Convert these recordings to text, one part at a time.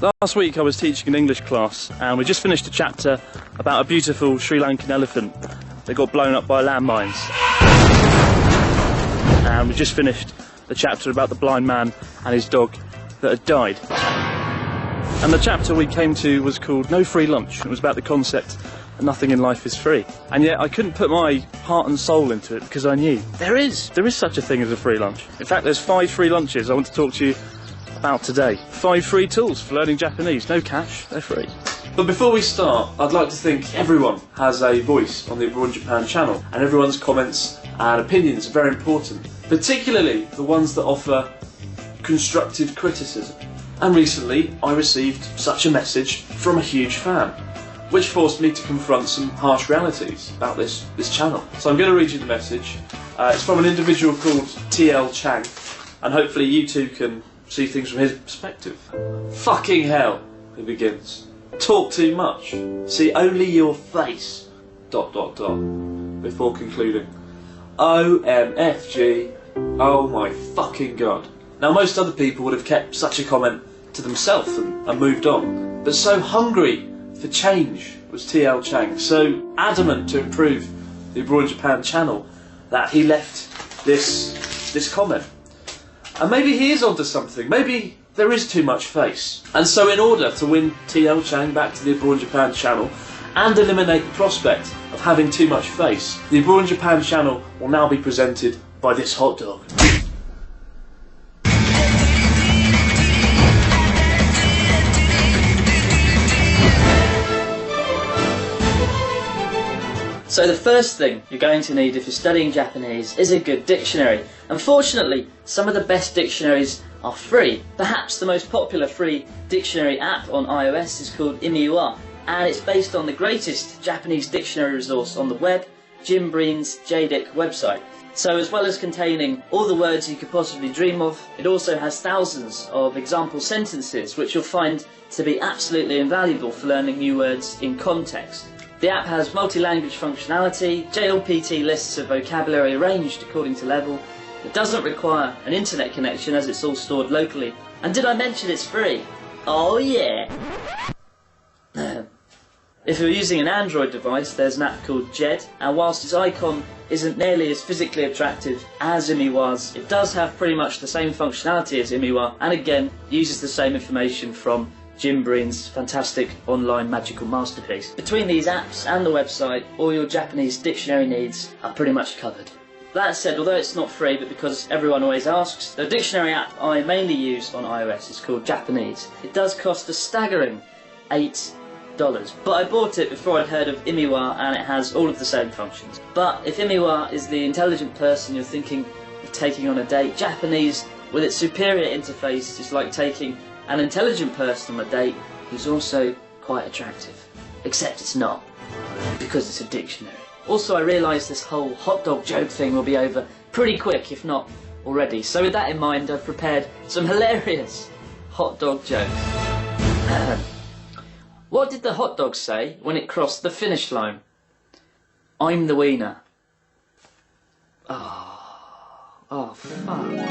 Last week I was teaching an English class and we just finished a chapter about a beautiful Sri Lankan elephant that got blown up by landmines. And we just finished the chapter about the blind man and his dog that had died. And the chapter we came to was called No Free Lunch. It was about the concept that nothing in life is free. And yet I couldn't put my heart and soul into it because I knew there is such a thing as a free lunch. In fact, there's 5 free lunches I want to talk to you about today. 5 free tools for learning Japanese. No cash, they're free. But before we start, I'd like to think everyone has a voice on the Abroad Japan channel, and everyone's comments and opinions are very important, particularly the ones that offer constructive criticism. And recently I received such a message from a huge fan, which forced me to confront some harsh realities about this channel. So I'm going to read you the message. It's from an individual called TL Chang, and hopefully you too can see things from his perspective. Fucking hell, he begins. Talk too much. See only your face. ... Before concluding. OMFG. Oh my fucking god. Now most other people would have kept such a comment to themselves and moved on. But so hungry for change was TL Chang, so adamant to improve the Abroad Japan channel that he left this comment. And maybe he is onto something, maybe there is too much face. And so in order to win TL Chang back to the Abroad Japan channel and eliminate the prospect of having too much face, the Abroad Japan channel will now be presented by this hot dog. So the first thing you're going to need if you're studying Japanese is a good dictionary. Unfortunately, some of the best dictionaries are free. Perhaps the most popular free dictionary app on iOS is called Imiwa, and it's based on the greatest Japanese dictionary resource on the web, Jim Breen's JDIC website. So as well as containing all the words you could possibly dream of, it also has thousands of example sentences which you'll find to be absolutely invaluable for learning new words in context. The app has multi-language functionality, JLPT lists of vocabulary arranged according to level. It doesn't require an internet connection as it's all stored locally. And did I mention it's free? Oh yeah! If you're using an Android device, there's an app called JED, and whilst its icon isn't nearly as physically attractive as Imiwa's, it does have pretty much the same functionality as Imiwa, and again, uses the same information from Jim Breen's fantastic online magical masterpiece. Between these apps and the website, all your Japanese dictionary needs are pretty much covered. That said, although it's not free, but because everyone always asks, the dictionary app I mainly use on iOS is called Japanese. It does cost a staggering $8, but I bought it before I'd heard of Imiwa and it has all of the same functions. But if Imiwa is the intelligent person you're thinking of taking on a date, Japanese, with its superior interface, is like taking an intelligent person on a date who's also quite attractive. Except it's not, because it's a dictionary. Also, I realise this whole hot dog joke thing will be over pretty quick, if not already. So with that in mind, I've prepared some hilarious hot dog jokes. What did the hot dog say when it crossed the finish line? I'm the wiener. Oh fuck.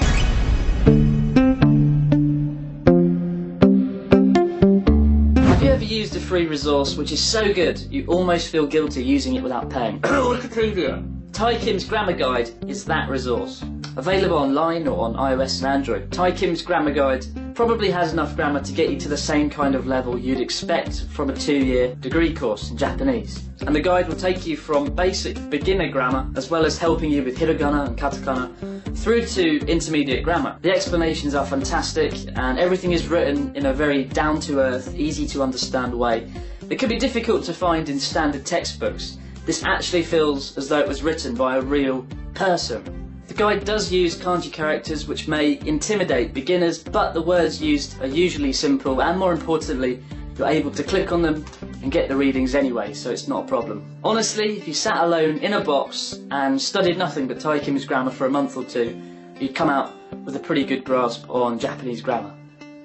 Have you ever used a free resource which is so good you almost feel guilty using it without paying? Wikipedia! Tai Kim's Grammar Guide is that resource. Available online or on iOS and Android, Tai Kim's Grammar Guide probably has enough grammar to get you to the same kind of level you'd expect from a 2-year degree course in Japanese. And the guide will take you from basic beginner grammar, as well as helping you with hiragana and katakana, through to intermediate grammar. The explanations are fantastic, and everything is written in a very down-to-earth, easy-to-understand way that can be difficult to find in standard textbooks. This actually feels as though it was written by a real person. The guide does use kanji characters which may intimidate beginners, but the words used are usually simple, and more importantly, you're able to click on them and get the readings anyway, so it's not a problem. Honestly, if you sat alone in a box and studied nothing but Tai Kim's grammar for a month or two, you'd come out with a pretty good grasp on Japanese grammar.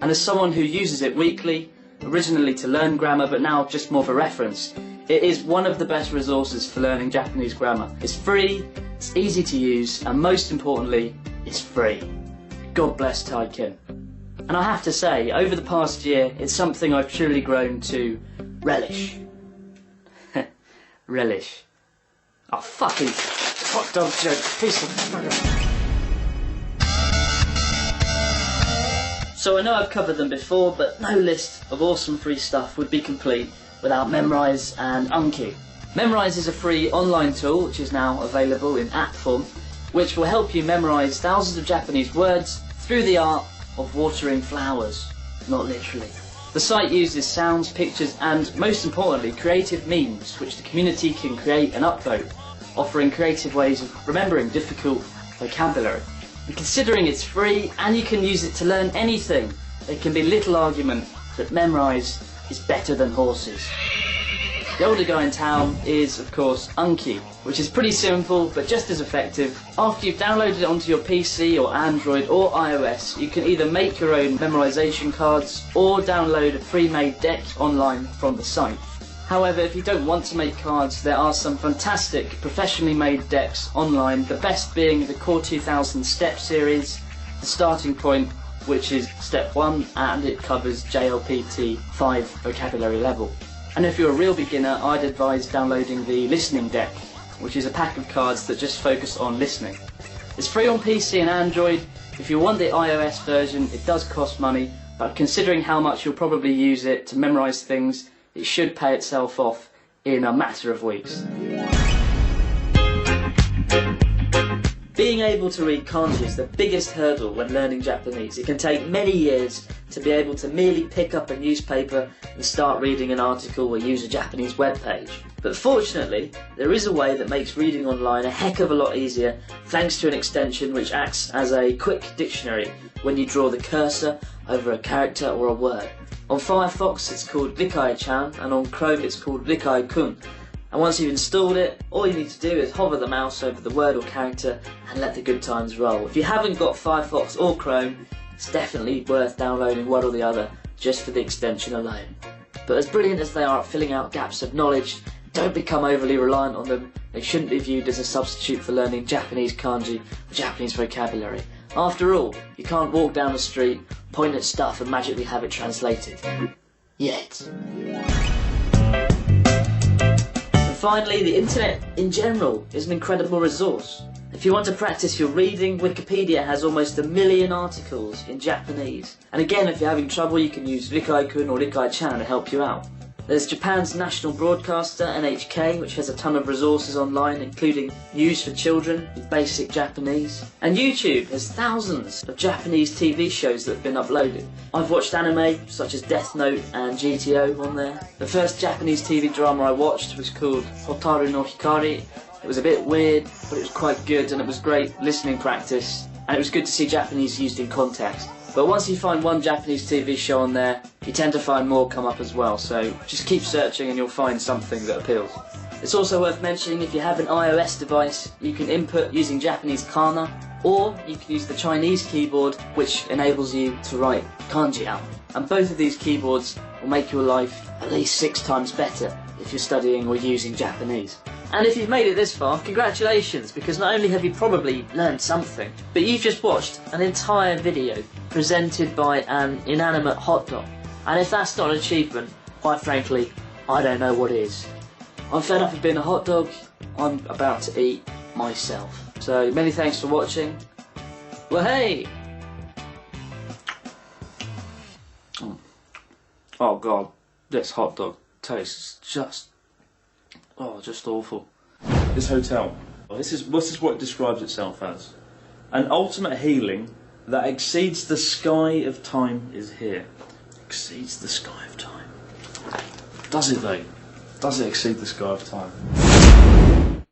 And as someone who uses it weekly, originally to learn grammar but now just more for reference, it is one of the best resources for learning Japanese grammar. It's free, it's easy to use, and most importantly, it's free. God bless Tai Kim. And I have to say, over the past year, it's something I've truly grown to relish. Relish. Oh, fucking hot dog joke, piece of... So I know I've covered them before, but no list of awesome free stuff would be complete without Memrise and Anki. Memrise is a free online tool which is now available in app form, which will help you memorise thousands of Japanese words through the art of watering flowers, not literally. The site uses sounds, pictures and, most importantly, creative memes which the community can create and upload, offering creative ways of remembering difficult vocabulary. And considering it's free and you can use it to learn anything, there can be little argument that Memrise is better than horses. The older guy in town is, of course, Anki, which is pretty simple but just as effective. After you've downloaded it onto your PC or Android or iOS, you can either make your own memorization cards or download a pre-made deck online from the site. However, if you don't want to make cards, there are some fantastic professionally made decks online, the best being the Core 2000 Step series, the starting point, which is Step 1, and it covers JLPT 5 vocabulary level. And if you're a real beginner, I'd advise downloading the Listening Deck, which is a pack of cards that just focus on listening. It's free on PC and Android. If you want the iOS version, it does cost money, but considering how much you'll probably use it to memorise things, it should pay itself off in a matter of weeks. Being able to read kanji is the biggest hurdle when learning Japanese. It can take many years to be able to merely pick up a newspaper and start reading an article or use a Japanese web page. But fortunately, there is a way that makes reading online a heck of a lot easier thanks to an extension which acts as a quick dictionary when you draw the cursor over a character or a word. On Firefox it's called Vic Ichan and on Chrome it's called Rikaikun. And once you've installed it, all you need to do is hover the mouse over the word or character and let the good times roll. If you haven't got Firefox or Chrome, it's definitely worth downloading one or the other just for the extension alone. But as brilliant as they are at filling out gaps of knowledge, don't become overly reliant on them. They shouldn't be viewed as a substitute for learning Japanese kanji or Japanese vocabulary. After all, you can't walk down the street, point at stuff and magically have it translated. Yet. Finally, the internet in general is an incredible resource. If you want to practice your reading, Wikipedia has almost 1 million articles in Japanese. And again, if you're having trouble, you can use Rikaikun or Rikaichan to help you out. There's Japan's national broadcaster, NHK, which has a ton of resources online, including news for children in basic Japanese. And YouTube has thousands of Japanese TV shows that have been uploaded. I've watched anime such as Deathnote and GTO on there. The first Japanese TV drama I watched was called Hotaru no Hikari. It was a bit weird, but it was quite good and it was great listening practice. And it was good to see Japanese used in context. But once you find one Japanese TV show on there, you tend to find more come up as well, so just keep searching and you'll find something that appeals. It's also worth mentioning if you have an iOS device, you can input using Japanese kana, or you can use the Chinese keyboard, which enables you to write kanji out. And both of these keyboards will make your life at least 6 times better if you're studying or using Japanese. And if you've made it this far, congratulations, because not only have you probably learned something, but you've just watched an entire video presented by an inanimate hot dog. And if that's not an achievement, quite frankly, I don't know what is. I'm fed up of being a hot dog, I'm about to eat myself. So many thanks for watching. Well, hey! Oh god, this hot dog tastes just awful. This hotel, this is what it describes itself as. An ultimate healing that exceeds the sky of time is here. Exceeds the sky of time. Does it though? Does it exceed the sky of time?